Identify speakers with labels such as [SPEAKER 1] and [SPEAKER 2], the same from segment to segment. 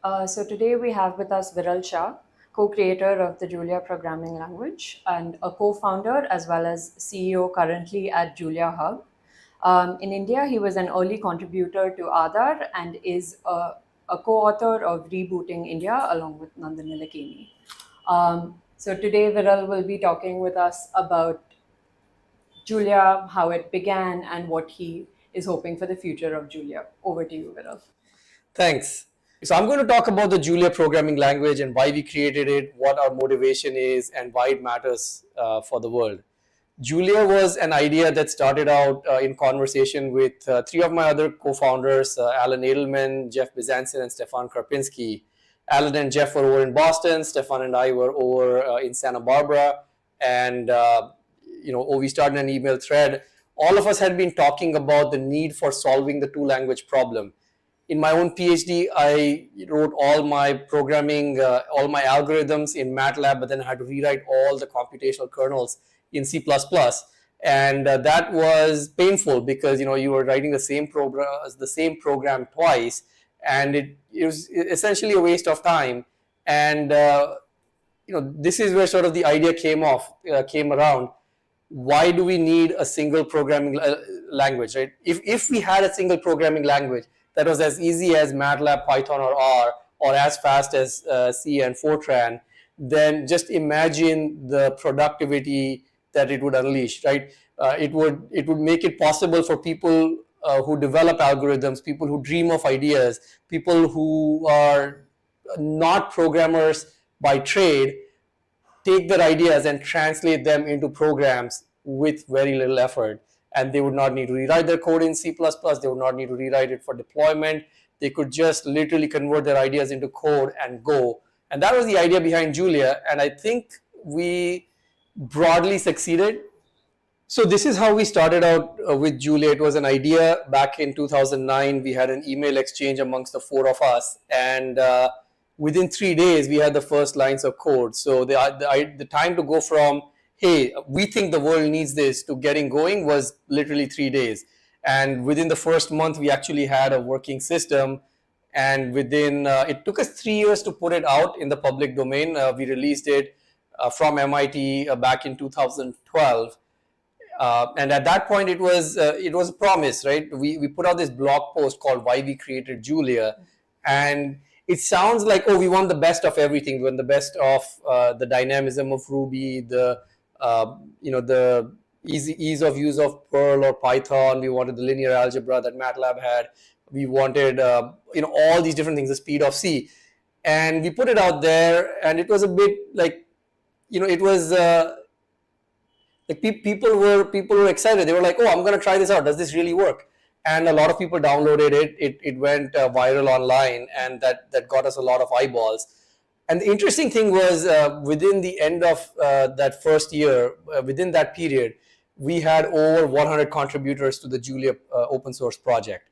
[SPEAKER 1] So today we have with us Viral Shah, co-creator of the Julia programming language and a co-founder as well as CEO currently at Julia Hub. In India, he was an early contributor to Aadhaar and is a co-author of Rebooting India along with Nandan Nilekani. So today Viral will be talking with us about Julia, how it began, and what he is hoping for the future of Julia. Over to you, Viral.
[SPEAKER 2] Thanks. So I'm going to talk about the Julia programming language and why we created it, what our motivation is, and why it matters for the world. Julia was an idea that started out in conversation with three of my other co-founders, Alan Edelman, Jeff Bizanson, and Stefan Karpinski. Alan and Jeff were over in Boston. Stefan and I were over in Santa Barbara. And, we started an email thread. All of us had been talking about the need for solving the two-language problem. In my own PhD, I wrote all my programming, all my algorithms in MATLAB, but then I had to rewrite all the computational kernels in C++. And that was painful because you were writing the same program twice, and it was essentially a waste of time. And this is where sort of the idea came around. Why do we need a single programming language, right? If we had a single programming language that was as easy as MATLAB, Python, or R, or as fast as C and Fortran, then just imagine the productivity that it would unleash, right? It would make it possible for people who develop algorithms, people who dream of ideas, people who are not programmers by trade, take their ideas and translate them into programs with very little effort. And they would not need to rewrite their code in C++. They would not need to rewrite it for deployment. They could just literally convert their ideas into code and go. And that was the idea behind Julia. And I think we broadly succeeded. So this is how we started out with Julia. It was an idea back in 2009. We had an email exchange amongst the four of us. And within 3 days, we had the first lines of code. So the time to go from, hey, we think the world needs this, to getting going was literally 3 days. And within the first month, we actually had a working system. And it took us 3 years to put it out in the public domain. We released it from MIT back in 2012. And at that point, it was a promise, right? We put out this blog post called Why We Created Julia. And it sounds like, oh, we want the best of everything. We want the best of the dynamism of Ruby, the ease of use of Perl or Python. We wanted the linear algebra that MATLAB had. We wanted all these different things, the speed of C. And we put it out there, and it was a bit like, it was like people were excited. They were like, oh, I'm going to try this out. Does this really work? And a lot of people downloaded it. It went viral online, and that got us a lot of eyeballs. And the interesting thing was, within the end of that first year, within that period, we had over 100 contributors to the Julia open source project.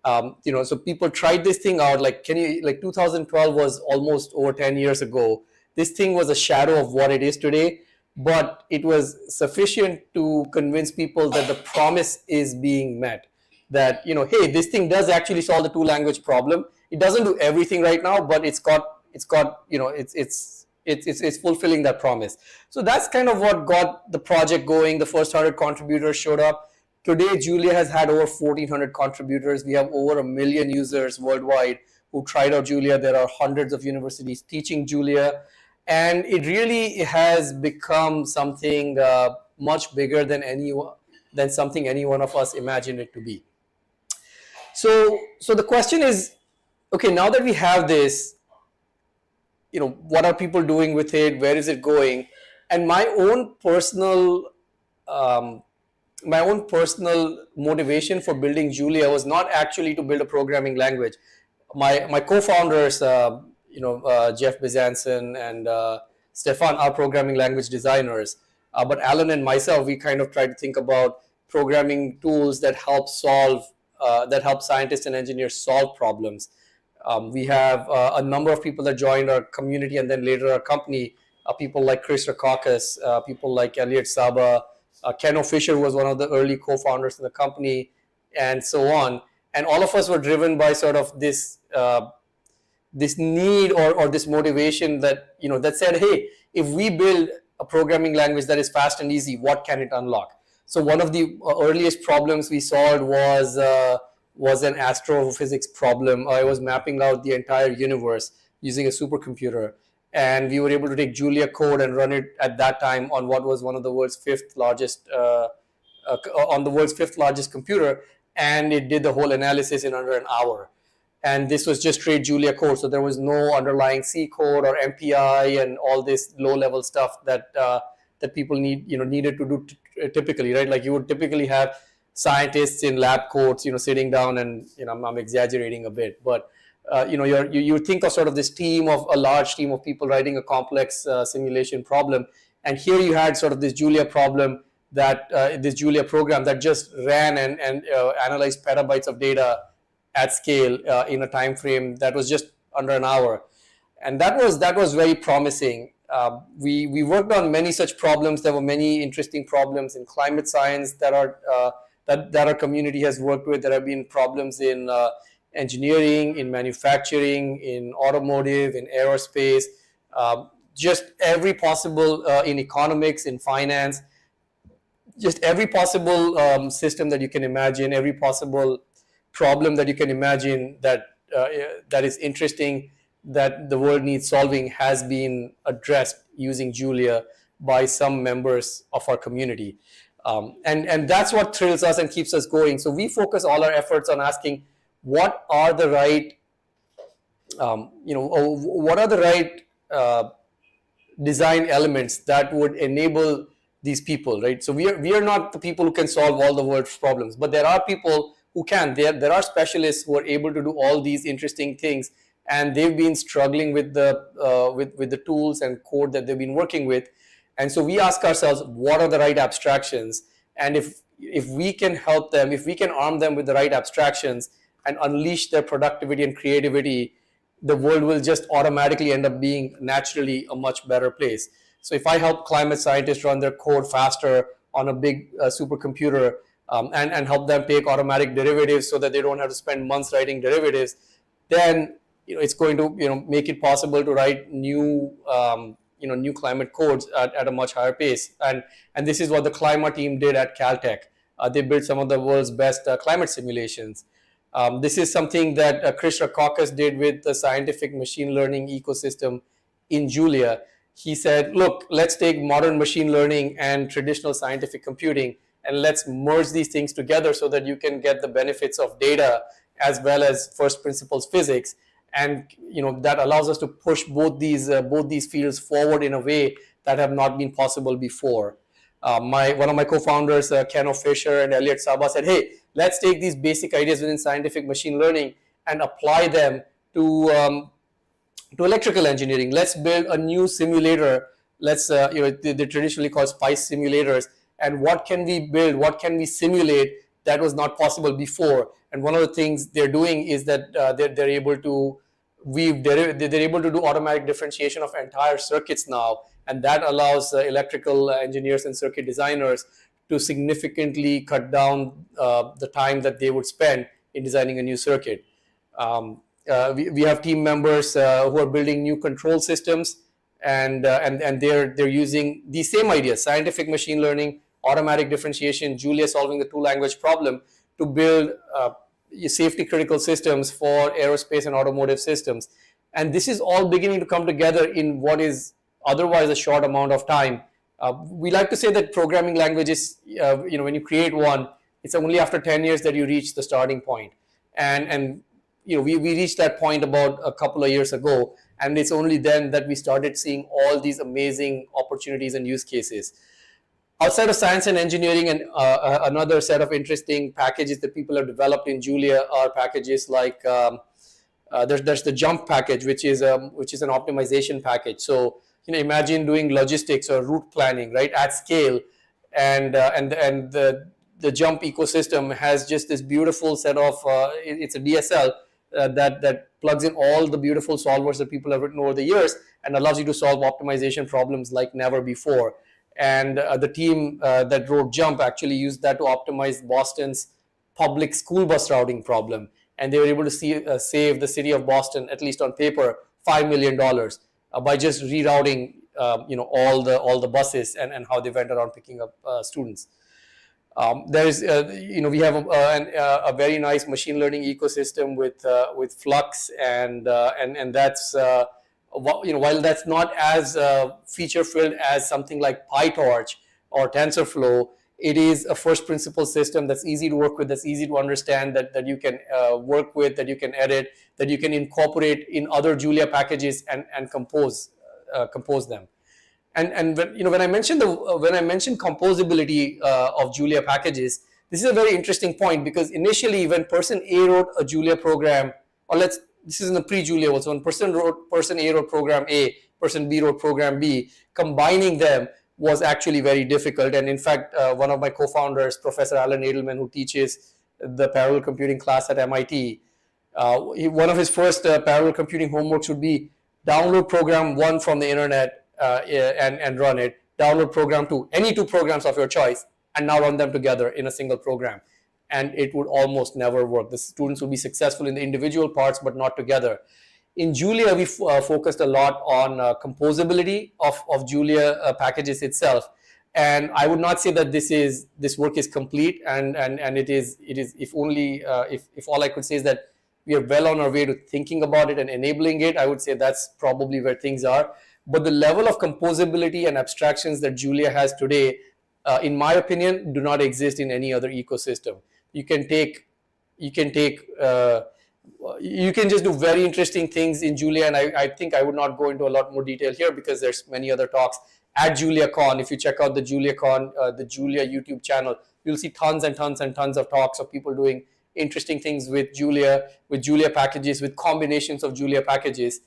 [SPEAKER 2] So people tried this thing out. Like 2012 was almost over 10 years ago. This thing was a shadow of what it is today, but it was sufficient to convince people that the promise is being met. That, hey, this thing does actually solve the two-language problem. It doesn't do everything right now, but it's fulfilling that promise. So that's kind of what got the project going. The first 100 contributors showed up. Today, Julia has had over 1,400 contributors. We have over 1 million users worldwide who tried out Julia. There are hundreds of universities teaching Julia. And it really has become something much bigger than something any one of us imagined it to be. So the question is, okay, now that we have this, what are people doing with it? Where is it going? And my own personal motivation for building Julia was not actually to build a programming language. My co-founders, Jeff Bizanson and Stefan, are programming language designers. But Alan and myself, we kind of try to think about programming tools that help scientists and engineers solve problems. We have a number of people that joined our community and then later our company, people like Chris Rackauckus, people like Elliot Saba, Ken Fisher was one of the early co-founders of the company, and so on. And all of us were driven by sort of this this need or this motivation that, that said, hey, if we build a programming language that is fast and easy, what can it unlock? So one of the earliest problems we solved was an astrophysics problem. I was mapping out the entire universe using a supercomputer, and we were able to take Julia code and run it at that time on what was one of the world's fifth largest on the world's fifth largest computer, and it did the whole analysis in under an hour. And this was just straight Julia code, so there was no underlying C code or MPI and all this low-level stuff that that people needed to do typically, right? Like you would typically have scientists in lab coats, sitting down, and I'm exaggerating a bit, but you think of sort of this team of a large team of people writing a complex simulation problem, and here you had sort of this Julia problem that this Julia program that just ran and analyzed petabytes of data at scale in a time frame that was just under an hour, and that was very promising. We worked on many such problems. There were many interesting problems in climate science that our community has worked with. There have been problems in engineering, in manufacturing, in automotive, in aerospace, just every possible in economics, in finance, just every possible system that you can imagine, every possible problem that you can imagine that is interesting, that the world needs solving, has been addressed using Julia by some members of our community. And that's what thrills us and keeps us going. So we focus all our efforts on asking what are the right, what are the right design elements that would enable these people, right? So we are not the people who can solve all the world's problems, but there are people who can. There are specialists who are able to do all these interesting things, and they've been struggling with the tools and code that they've been working with. And so we ask ourselves, what are the right abstractions? And if we can help them, if we can arm them with the right abstractions and unleash their productivity and creativity, the world will just automatically end up being naturally a much better place. So if I help climate scientists run their code faster on a big supercomputer, and help them take automatic derivatives so that they don't have to spend months writing derivatives, then it's going to make it possible to write new climate codes at a much higher pace. And this is what the Climate team did at Caltech. They built some of the world's best climate simulations. This is something that Chris Rackauckus did with the scientific machine learning ecosystem in Julia. He said, look, let's take modern machine learning and traditional scientific computing, and let's merge these things together so that you can get the benefits of data as well as first principles physics. And that allows us to push both these fields forward in a way that have not been possible before. One of my co-founders, Ken Fisher and Elliot Saba, said, hey, let's take these basic ideas within scientific machine learning and apply them to electrical engineering. Let's build a new simulator. Let's they're traditionally called SPICE simulators. And what can we build? What can we simulate that was not possible before? And one of the things they're doing is that they're able to do automatic differentiation of entire circuits now, and that allows electrical engineers and circuit designers to significantly cut down the time that they would spend in designing a new circuit. We have team members who are building new control systems, and they're using the same ideas: scientific machine learning, automatic differentiation, Julia solving the two-language problem to build safety critical systems for aerospace and automotive systems. And this is all beginning to come together in what is otherwise a short amount of time. We like to say that programming languages, when you create one, it's only after 10 years that you reach the starting point. And we reached that point about a couple of years ago, and it's only then that we started seeing all these amazing opportunities and use cases. Outside of science and engineering, and another set of interesting packages that people have developed in Julia are packages like there's the Jump package, which is an optimization package. So imagine doing logistics or route planning, right, at scale, and the Jump ecosystem has just this beautiful set of it's a DSL that plugs in all the beautiful solvers that people have written over the years and allows you to solve optimization problems like never before. And the team that wrote Jump actually used that to optimize Boston's public school bus routing problem. and they were able to save the city of Boston, at least on paper, $5 million by just rerouting all the buses and how they went around picking up students. There is, we have a very nice machine learning ecosystem with Flux, and that's while that's not as feature filled as something like PyTorch or TensorFlow, it is a first principle system that's easy to work with, that's easy to understand, that you can work with, that you can edit, that you can incorporate in other Julia packages and compose them. And when I mentioned composability of Julia packages, this is a very interesting point, because initially when person A wrote a Julia program, or this is in the pre-Julia also, when person A wrote program A, person B wrote program B, combining them was actually very difficult. And in fact, one of my co-founders, Professor Alan Edelman, who teaches the parallel computing class at MIT, one of his first parallel computing homeworks would be download program 1 from the internet and run it, download program 2, any 2 programs of your choice, and now run them together in a single program. And it would almost never work. The students would be successful in the individual parts, but not together. In Julia, we focused a lot on composability of Julia packages itself. And I would not say that this work is complete, and it is if all I could say is that we are well on our way to thinking about it and enabling it. I would say that's probably where things are. But the level of composability and abstractions that Julia has today, in my opinion, do not exist in any other ecosystem. You can just do very interesting things in Julia, and I think I would not go into a lot more detail here because there's many other talks at JuliaCon. If you check out the JuliaCon, the Julia YouTube channel, you'll see tons and tons and tons of talks of people doing interesting things with Julia packages, with combinations of Julia packages.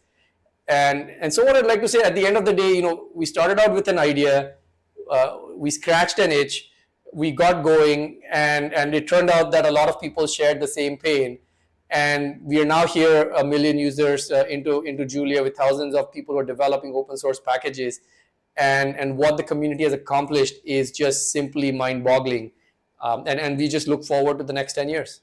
[SPEAKER 2] And so what I'd like to say, at the end of the day, we started out with an idea, we scratched an itch, we got going, and it turned out that a lot of people shared the same pain. And we are now here, 1 million users into Julia, with thousands of people who are developing open source packages. And what the community has accomplished is just simply mind-boggling. And we just look forward to the next 10 years.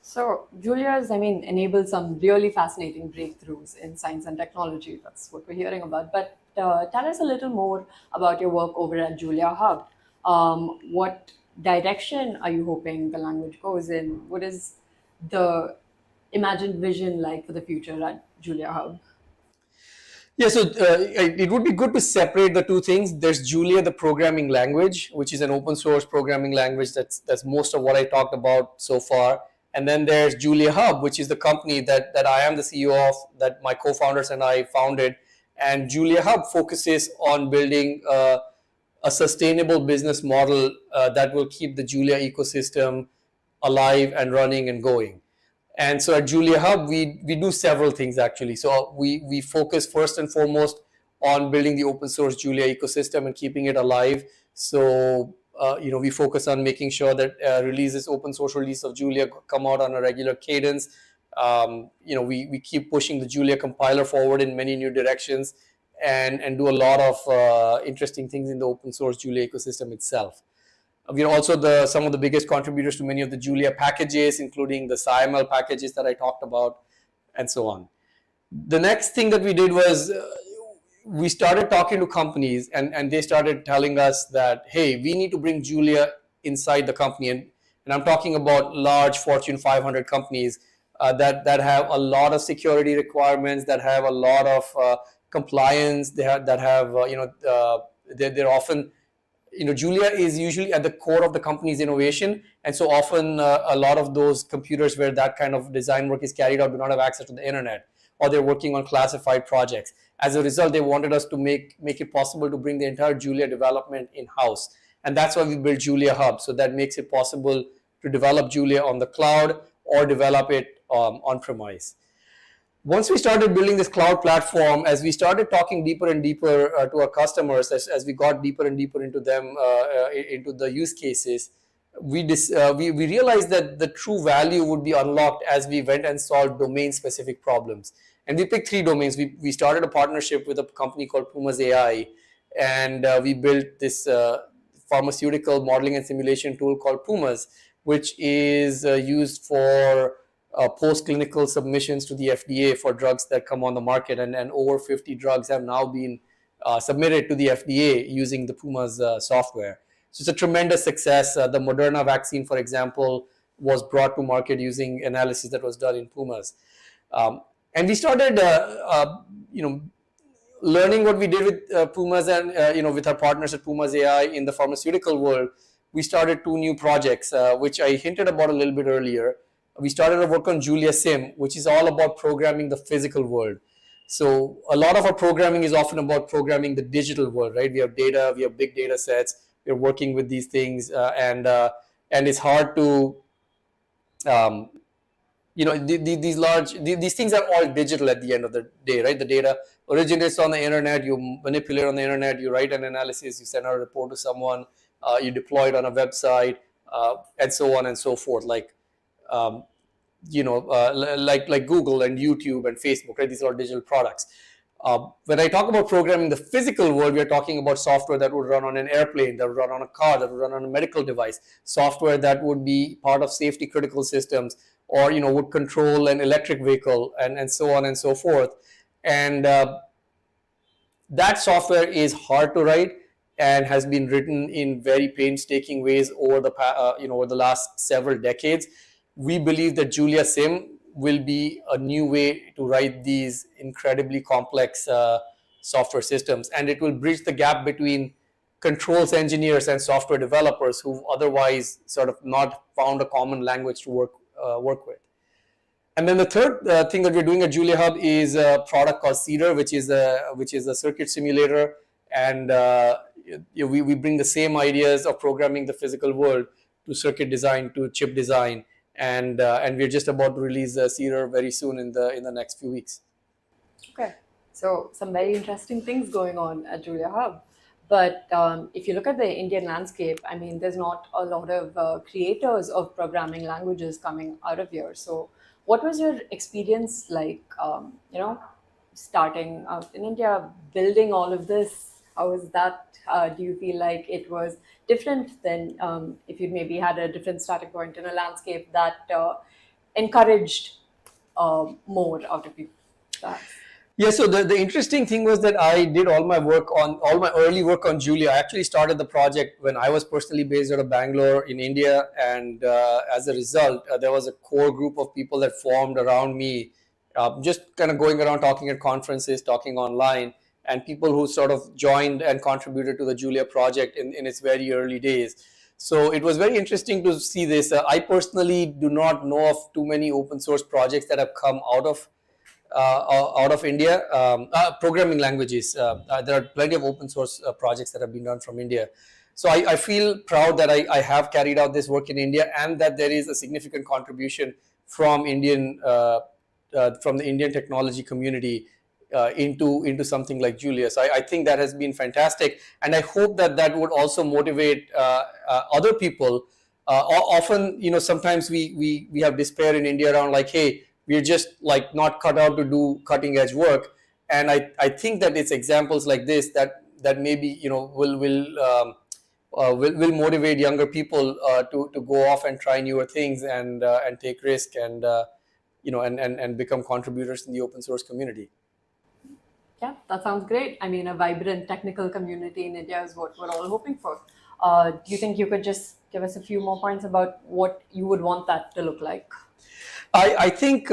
[SPEAKER 1] So Julia's, enabled some really fascinating breakthroughs in science and technology. That's what we're hearing about. But tell us a little more about your work over at Julia Hub. What direction are you hoping the language goes in? What is the imagined vision like for the future at Julia Hub?
[SPEAKER 2] Yeah, so it would be good to separate the two things. There's Julia, the programming language, which is an open source programming language. That's most of what I talked about so far. And then there's Julia Hub, which is the company that I am the CEO of, that my co-founders and I founded. And Julia Hub focuses on building a sustainable business model that will keep the Julia ecosystem alive and running and going. And so at Julia Hub, we do several things actually. So we focus first and foremost on building the open source Julia ecosystem and keeping it alive. So we focus on making sure that open source release of Julia come out on a regular cadence. We keep pushing the Julia compiler forward in many new directions, and do a lot of interesting things in the open source Julia ecosystem itself. We are also some of the biggest contributors to many of the Julia packages, including the SciML packages that I talked about, and so on. The next thing that we did was we started talking to companies, and they started telling us that, hey, we need to bring Julia inside the company. And I'm talking about large Fortune 500 companies that have a lot of security requirements, that have a lot of compliance, they're often, Julia is usually at the core of the company's innovation. And so often a lot of those computers where that kind of design work is carried out do not have access to the internet, or they're working on classified projects. As a result, they wanted us to make it possible to bring the entire Julia development in-house. And that's why we built Julia Hub. So that makes it possible to develop Julia on the cloud or develop it on-premise. Once we started building this cloud platform, as we started talking deeper and deeper to our customers, as we got deeper and deeper into them, into the use cases, we realized that the true value would be unlocked as we went and solved domain-specific problems. And we picked 3 domains. We started a partnership with a company called Pumas AI, and we built this pharmaceutical modeling and simulation tool called Pumas, which is used for post-clinical submissions to the FDA for drugs that come on the market, and over 50 drugs have now been submitted to the FDA using the Pumas software. So it's a tremendous success. The Moderna vaccine, for example, was brought to market using analysis that was done in Pumas. And we started, learning what we did with Pumas and with our partners at Pumas AI in the pharmaceutical world. We started two new projects, which I hinted about a little bit earlier. We started to work on Julia Sim, which is all about programming the physical world. So a lot of our programming is often about programming the digital world, right? We have data, we have big data sets, we're working with these things, and it's hard to um, these things are all digital at the end of the day, right? The data originates on the internet, you manipulate on the internet, you write an analysis, you send out a report to someone, you deploy it on a website, and so on and so forth, um, like Google and YouTube and Facebook, right? These are all digital products. When I talk about programming the physical world, we are talking about software that would run on an airplane, that would run on a car, that would run on a medical device, software that would be part of safety critical systems, or would control an electric vehicle, and so on and so forth. And that software is hard to write and has been written in very painstaking ways over the last several decades. We believe that Julia Sim will be a new way to write these incredibly complex software systems, and it will bridge the gap between controls engineers and software developers who've otherwise sort of not found a common language to work with. And then the third thing that we're doing at Julia Hub is a product called Cedar, which is a circuit simulator, and we bring the same ideas of programming the physical world to circuit design, to chip design, and we're just about to release Cedar very soon in the next few weeks.
[SPEAKER 1] Okay, so some very interesting things going on at Julia Hub. But if you look at the Indian landscape, I mean, there's not a lot of creators of programming languages coming out of here. So, what was your experience like, starting out in India, building all of this? How was that? Do you feel like it was different than if you'd maybe had a different starting point in a landscape that encouraged more out of you? Perhaps?
[SPEAKER 2] Yeah, so the interesting thing was that I did all my early work on Julia. I actually started the project when I was personally based out of Bangalore in India, and as a result, there was a core group of people that formed around me, just kind of going around talking at conferences, talking online, and people who sort of joined and contributed to the Julia project in its very early days. So it was very interesting to see this. I personally do not know of too many open source projects that have come out of India, programming languages. There are plenty of open source projects that have been done from India. So I feel proud that I have carried out this work in India, and that there is a significant contribution from from the Indian technology community into something like Julia. So I think that has been fantastic, and I hope that would also motivate other people. Often, sometimes we have despair in India around like, hey, we're just like not cut out to do cutting edge work, and I think that it's examples like this that maybe will motivate younger people to go off and try newer things and take risk and become contributors in the open source community.
[SPEAKER 1] Yeah, that sounds great. I mean, a vibrant technical community in India is what we're all hoping for. Do you think you could just give us a few more points about what you would want that to look like?
[SPEAKER 2] I think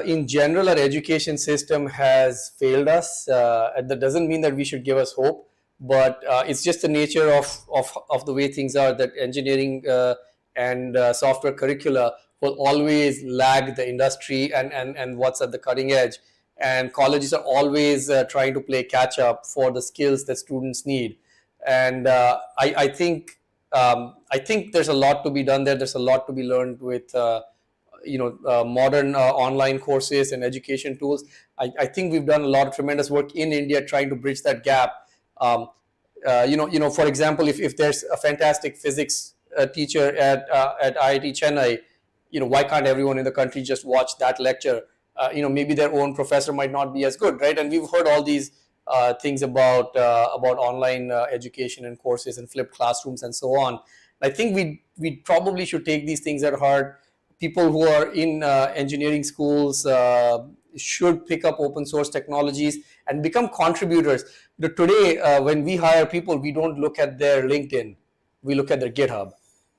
[SPEAKER 2] in general our education system has failed us. That doesn't mean that we should give us hope, but it's just the nature of the way things are, that engineering and software curricula will always lag the industry and what's at the cutting edge. And colleges are always trying to play catch up for the skills that students need. And I think there's a lot to be done there. There's a lot to be learned with modern online courses and education tools. I think we've done a lot of tremendous work in India trying to bridge that gap. For example, if there's a fantastic physics teacher at IIT Chennai, why can't everyone in the country just watch that lecture? Maybe their own professor might not be as good, right? And we've heard all these things about online education and courses and flipped classrooms and so on. I think we probably should take these things at heart, people who are in engineering schools should pick up open source technologies and become contributors. Today, when we hire people, we don't look at their LinkedIn, we look at their GitHub,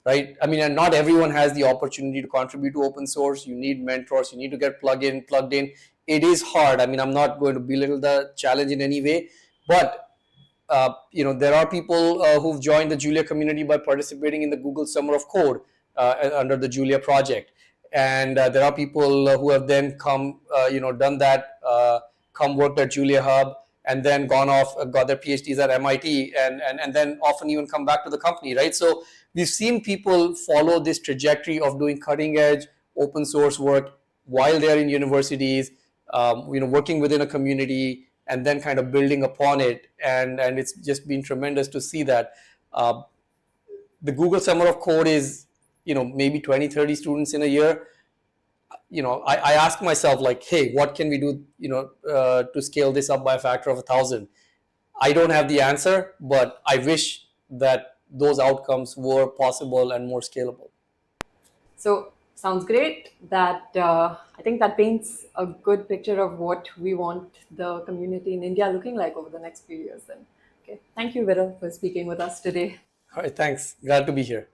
[SPEAKER 2] right? I mean, and not everyone has the opportunity to contribute to open source. You need mentors, you need to get plugged in. It is hard. I mean, I'm not going to belittle the challenge in any way, but there are people who've joined the Julia community by participating in the Google Summer of Code under the Julia project, and there are people who have then come, done that, come worked at Julia Hub, and then gone off, got their PhDs at MIT, and then often even come back to the company, right? So we've seen people follow this trajectory of doing cutting edge open source work while they're in universities, working within a community, and then kind of building upon it. And it's just been tremendous to see that. The Google Summer of Code is, maybe 20, 30 students in a year. I ask myself, like, hey, what can we do, to scale this up by a factor of 1,000? I don't have the answer, but I wish that those outcomes were possible and more scalable.
[SPEAKER 1] So sounds great. That I think that paints a good picture of what we want the community in India looking like over the next few years. Then, okay, thank you, Viral, for speaking with us today.
[SPEAKER 2] All right, thanks. Glad to be here.